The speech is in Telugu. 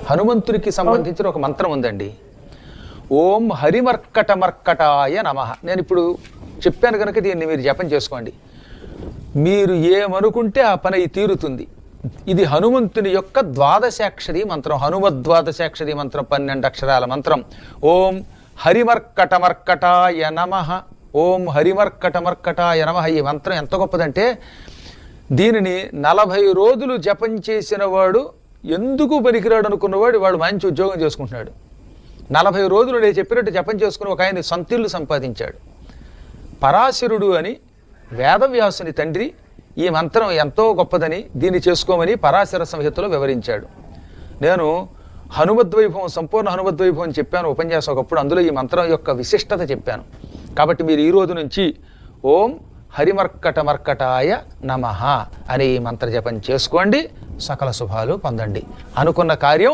హనుమంతుడికి సంబంధించిన ఒక మంత్రం ఉందండి. ఓం హరిమర్కటమర్కటాయ నమః. నేను ఇప్పుడు చెప్పాను కనుక దీన్ని మీరు జపం చేసుకోండి. మీరు ఏమనుకుంటే ఆ పని తీరుతుంది. ఇది హనుమంతుని యొక్క ద్వాదశాక్షరి మంత్రం, హనుమద్వాదశాక్షరి మంత్రం, 12 అక్షరాల మంత్రం. ఓం హరిమర్కటమర్కటాయ నమః, ఓం హరిమర్కటమర్కటాయ నమః. ఈ మంత్రం ఎంత గొప్పదంటే దీనిని 40 రోజులు జపం చేసిన వాడు ఎందుకు పనికిరాడు అనుకున్నవాడు వాడు మంచి ఉద్యోగం చేసుకుంటున్నాడు. 40 రోజులు నేను చెప్పినట్టు జపం చేసుకుని ఒక ఆయన సొంతిల్లు సంపాదించాడు. పరాశరుడు అని వేదవ్యాసుని తండ్రి ఈ మంత్రం ఎంతో గొప్పదని దీన్ని చేసుకోమని పరాశర సంహితలో వివరించాడు. నేను హనుమద్వైభవం, సంపూర్ణ హనుమద్వైభవం చెప్పాను ఉపన్యాసం ఒకప్పుడు. అందులో ఈ మంత్రం యొక్క విశిష్టత చెప్పాను. కాబట్టి మీరు ఈ రోజు నుంచి ఓం హరిమర్కటమర్కటాయ నమః అనే ఈ మంత్ర జపం చేసుకోండి, సకల శుభాలు పొందండి. అనుకున్న కార్యం